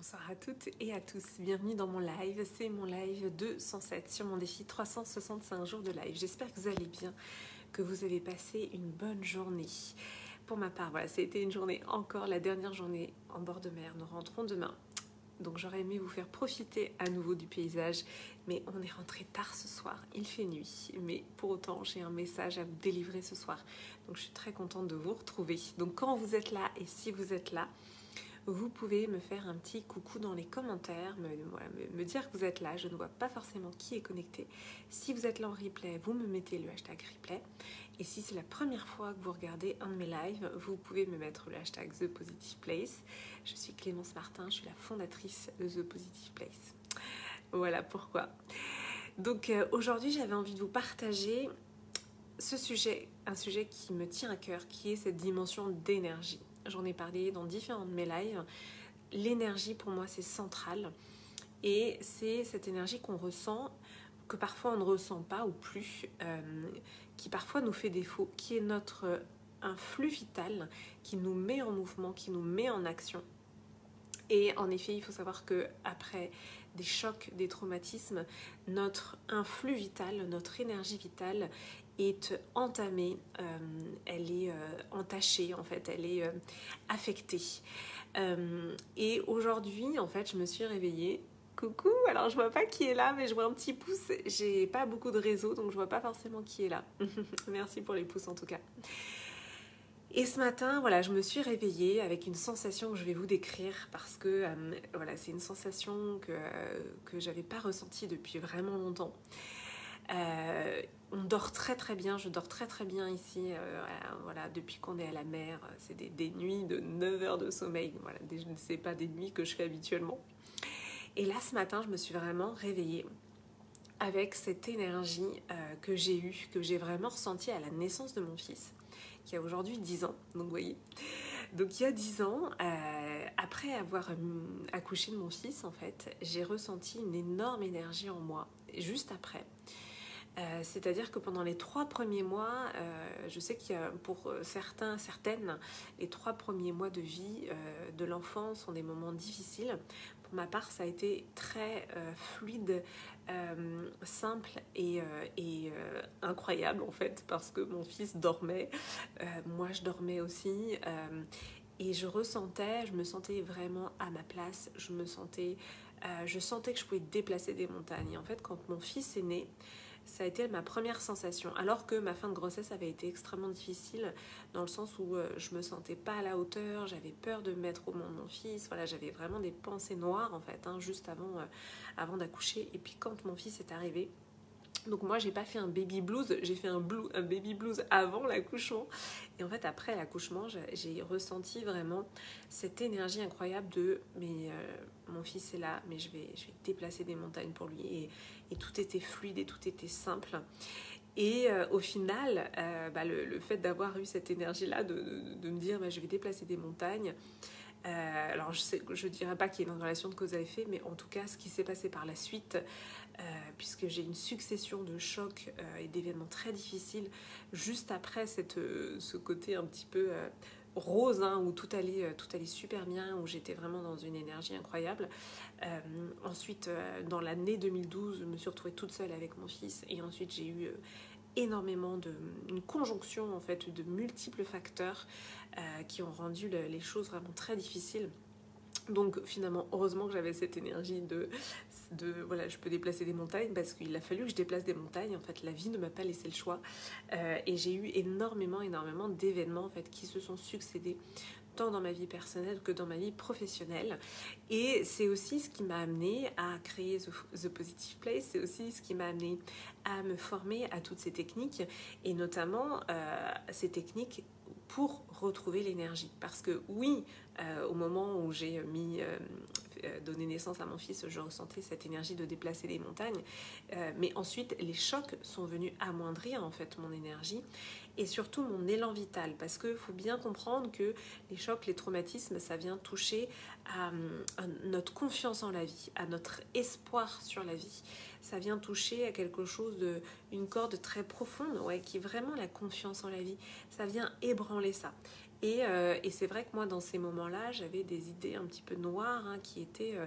Bonsoir à toutes et à tous, bienvenue dans mon live, c'est mon live 207 sur mon défi 365 jours de live. J'espère que vous allez bien, que vous avez passé une bonne journée. Pour ma part, voilà, c'était une journée encore, la dernière journée en bord de mer, nous rentrons demain. Donc j'aurais aimé vous faire profiter à nouveau du paysage, mais on est rentré tard ce soir, il fait nuit. Mais pour autant, j'ai un message à vous délivrer ce soir. Donc je suis très contente de vous retrouver. Donc quand vous êtes là et si vous êtes là, vous pouvez me faire un petit coucou dans les commentaires, me dire que vous êtes là. Je ne vois pas forcément qui est connecté. Si vous êtes là en replay, vous me mettez le hashtag replay. Et si c'est la première fois que vous regardez un de mes lives, vous pouvez me mettre le hashtag The Positive Place. Je suis Clémence Martin, je suis la fondatrice de The Positive Place. Voilà pourquoi. Donc aujourd'hui, j'avais envie de vous partager ce sujet, un sujet qui me tient à cœur, qui est cette dimension d'énergie. J'en ai parlé dans différents de mes lives. L'énergie, pour moi, c'est central. Et c'est cette énergie qu'on ressent, que parfois on ne ressent pas ou plus, qui parfois nous fait défaut, qui est notre un flux vital, qui nous met en mouvement, qui nous met en action. Et en effet, il faut savoir qu'après des chocs, des traumatismes, notre influx vital, notre énergie vitale est entamée, elle est entachée en fait, elle est affectée. Et aujourd'hui, en fait, je me suis réveillée. Coucou, alors je vois pas qui est là, mais je vois un petit pouce. J'ai pas beaucoup de réseau, donc je vois pas forcément qui est là. Merci pour les pouces en tout cas. Et ce matin, voilà, je me suis réveillée avec une sensation que je vais vous décrire parce que voilà, c'est une sensation que j'avais pas ressentie depuis vraiment longtemps. On dort très très bien, je dors très très bien ici, voilà, depuis qu'on est à la mer, c'est des nuits de 9 heures de sommeil, voilà, c'est pas des nuits que je fais habituellement. Et là ce matin, je me suis vraiment réveillée avec cette énergie que j'ai eue, que j'ai vraiment ressentie à la naissance de mon fils, qui a aujourd'hui 10 ans, donc vous voyez. Donc il y a 10 ans, après avoir accouché de mon fils, en fait, j'ai ressenti une énorme énergie en moi, juste après. C'est-à-dire que pendant les 3 premiers mois, je sais qu'il y a pour certaines, les 3 premiers mois de vie de l'enfant sont des moments difficiles. Pour ma part, ça a été très fluide, simple et incroyable en fait, parce que mon fils dormait, moi je dormais aussi. Et je me sentais vraiment à ma place, je sentais que je pouvais déplacer des montagnes. Et en fait, quand mon fils est né, ça a été ma première sensation, alors que ma fin de grossesse avait été extrêmement difficile, dans le sens où je me sentais pas à la hauteur, j'avais peur de me mettre au monde de mon fils, voilà, j'avais vraiment des pensées noires en fait, hein, juste avant d'accoucher. Et puis quand mon fils est arrivé, donc moi j'ai pas fait un baby blues, j'ai fait un baby blues avant l'accouchement. Et en fait après l'accouchement j'ai ressenti vraiment cette énergie incroyable de mais mon fils est là, mais je vais déplacer des montagnes pour lui. Et tout était fluide et tout était simple. Et au final, le fait d'avoir eu cette énergie-là, de me dire je vais déplacer des montagnes, alors je dirais pas qu'il y a une relation de cause à effet, mais en tout cas ce qui s'est passé par la suite, puisque j'ai une succession de chocs et d'événements très difficiles juste après ce côté un petit peu rose, hein, où tout allait super bien, où j'étais vraiment dans une énergie incroyable. Ensuite, dans l'année 2012, je me suis retrouvée toute seule avec mon fils, et ensuite j'ai eu énormément une conjonction en fait de multiples facteurs qui ont rendu les choses vraiment très difficiles. Donc finalement, heureusement que j'avais cette énergie de voilà, je peux déplacer des montagnes, parce qu'il a fallu que je déplace des montagnes. En fait, la vie ne m'a pas laissé le choix, et j'ai eu énormément d'événements en fait qui se sont succédés, tant dans ma vie personnelle que dans ma vie professionnelle. Et c'est aussi ce qui m'a amené à créer The Positive Place, c'est aussi ce qui m'a amené à me former à toutes ces techniques, et notamment ces techniques pour retrouver l'énergie. Parce que oui, au moment où j'ai donné naissance à mon fils, je ressentais cette énergie de déplacer les montagnes, mais ensuite les chocs sont venus amoindrir en fait mon énergie, et surtout mon élan vital, parce qu'il faut bien comprendre que les chocs, les traumatismes, ça vient toucher à notre confiance en la vie, à notre espoir sur la vie. Ça vient toucher à quelque chose une corde très profonde, ouais, qui est vraiment la confiance en la vie. Ça vient ébranler ça. Et c'est vrai que moi, dans ces moments-là, j'avais des idées un petit peu noires qui étaient...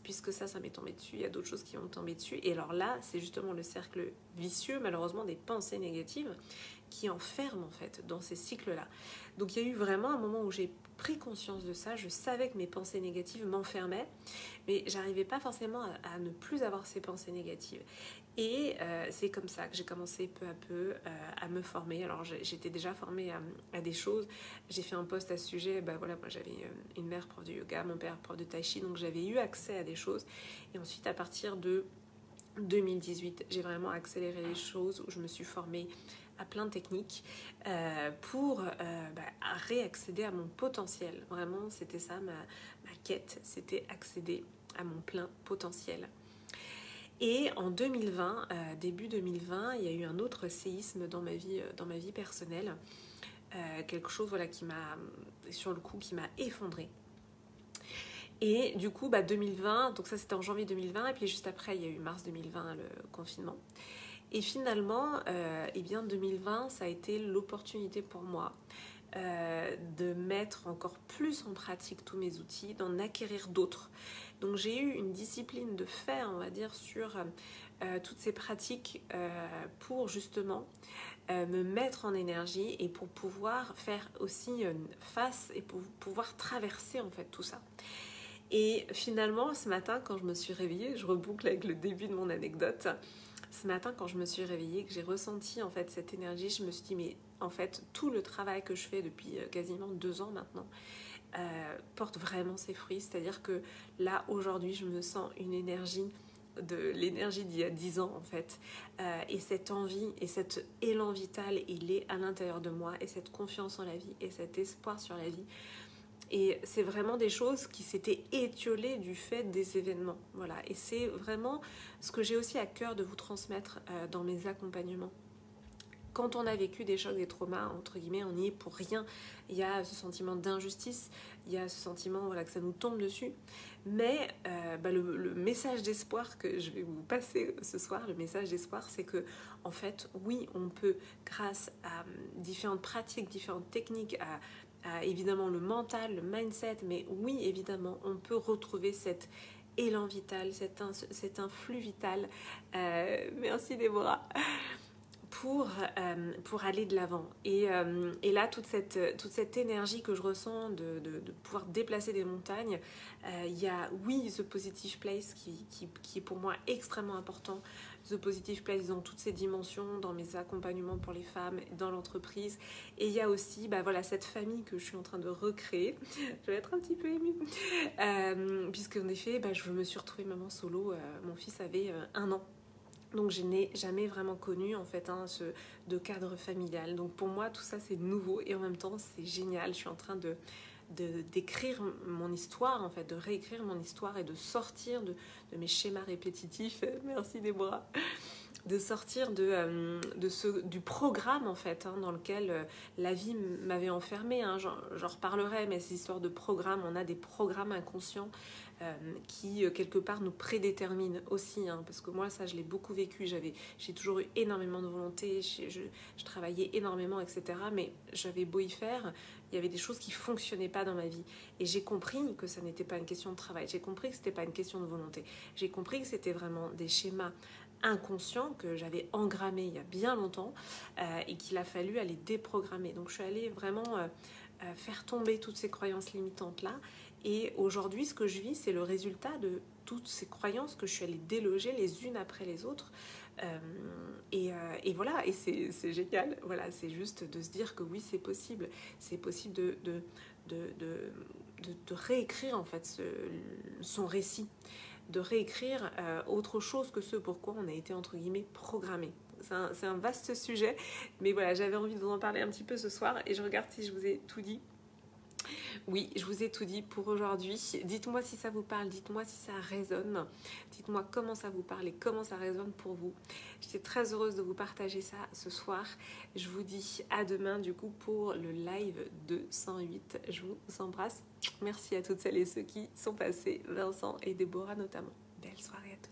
puisque ça m'est tombé dessus, il y a d'autres choses qui vont me tomber dessus. Et alors là, c'est justement le cercle vicieux, malheureusement, des pensées négatives qui enferment en fait dans ces cycles-là. Donc il y a eu vraiment un moment où j'ai pris conscience de ça. Je savais que mes pensées négatives m'enfermaient, mais j'arrivais pas forcément à ne plus avoir ces pensées négatives. Et c'est comme ça que j'ai commencé peu à peu à me former. Alors j'étais déjà formée à des choses. J'ai fait un post à ce sujet. Voilà, moi j'avais une mère prof de yoga, mon père prof de tai chi, donc j'avais eu accès à des choses. Et ensuite, à partir de 2018, j'ai vraiment accéléré les choses où je me suis formée à plein de techniques pour réaccéder à mon potentiel. Vraiment, c'était ça ma quête, c'était accéder à mon plein potentiel. Et en 2020, début 2020, il y a eu un autre séisme dans ma vie personnelle. Quelque chose qui m'a, sur le coup, qui m'a effondrée. Et du coup, 2020, donc ça c'était en janvier 2020, et puis juste après, il y a eu mars 2020, le confinement. Et finalement, 2020, ça a été l'opportunité pour moi de mettre encore plus en pratique tous mes outils, d'en acquérir d'autres. Donc j'ai eu une discipline de fer, on va dire, sur toutes ces pratiques pour justement me mettre en énergie et pour pouvoir faire aussi face et pour pouvoir traverser en fait tout ça. Et finalement, ce matin, quand je me suis réveillée, je reboucle avec le début de mon anecdote. Ce matin, quand je me suis réveillée, que j'ai ressenti en fait cette énergie, je me suis dit, mais en fait, tout le travail que je fais depuis quasiment 2 ans maintenant porte vraiment ses fruits. C'est-à-dire que là, aujourd'hui, je me sens une énergie, de l'énergie d'il y a 10 ans en fait. Et cette envie et cet élan vital, il est à l'intérieur de moi. Et cette confiance en la vie et cet espoir sur la vie. Et c'est vraiment des choses qui s'étaient étiolées du fait des événements. Voilà. Et c'est vraiment ce que j'ai aussi à cœur de vous transmettre dans mes accompagnements. Quand on a vécu des chocs, des traumas, entre guillemets, on n'y est pour rien. Il y a ce sentiment d'injustice, il y a ce sentiment que ça nous tombe dessus. Mais le message d'espoir que je vais vous passer ce soir, le message d'espoir, c'est que, en fait, oui, on peut, grâce à différentes pratiques, différentes techniques, à évidemment le mental, le mindset, mais oui, évidemment, on peut retrouver cet élan vital, cet influx vital. Merci Déborah. Pour aller de l'avant. Et là, toute cette énergie que je ressens de pouvoir déplacer des montagnes, il y a, oui, The Positive Place qui est pour moi extrêmement important. The Positive Place dans toutes ses dimensions, dans mes accompagnements pour les femmes, dans l'entreprise. Et il y a aussi cette famille que je suis en train de recréer. Je vais être un petit peu émue. Puisque en effet, je me suis retrouvée maman solo. Mon fils avait 1 an. Donc je n'ai jamais vraiment connu en fait de cadre familial. Donc pour moi tout ça c'est nouveau et en même temps c'est génial. Je suis en train d'écrire mon histoire en fait, de réécrire mon histoire et de sortir de mes schémas répétitifs. Merci Déborah. De sortir du programme en fait dans lequel la vie m'avait enfermée. J'en reparlerai, mais ces histoires de programmes, on a des programmes inconscients qui quelque part nous prédéterminent aussi, parce que moi ça je l'ai beaucoup vécu, j'ai toujours eu énormément de volonté, je travaillais énormément, etc. Mais j'avais beau y faire, il y avait des choses qui fonctionnaient pas dans ma vie. Et j'ai compris que ça n'était pas une question de travail, j'ai compris que c'était pas une question de volonté, j'ai compris que c'était vraiment des schémas inconscients que j'avais engrammés il y a bien longtemps et qu'il a fallu aller déprogrammer. Donc je suis allée vraiment faire tomber toutes ces croyances limitantes là. Et aujourd'hui, ce que je vis, c'est le résultat de toutes ces croyances que je suis allée déloger les unes après les autres. Et voilà, et c'est génial. Voilà, c'est juste de se dire que oui, c'est possible. C'est possible de réécrire en fait son récit, de réécrire autre chose que ce pourquoi on a été entre guillemets programmé. C'est un vaste sujet, mais voilà, j'avais envie de vous en parler un petit peu ce soir et je regarde si je vous ai tout dit. Oui, je vous ai tout dit pour aujourd'hui. Dites-moi si ça vous parle, dites-moi si ça résonne. Dites-moi comment ça vous parle et comment ça résonne pour vous. J'étais très heureuse de vous partager ça ce soir. Je vous dis à demain du coup pour le live 208. Je vous embrasse. Merci à toutes celles et ceux qui sont passés, Vincent et Déborah notamment. Belle soirée à tous.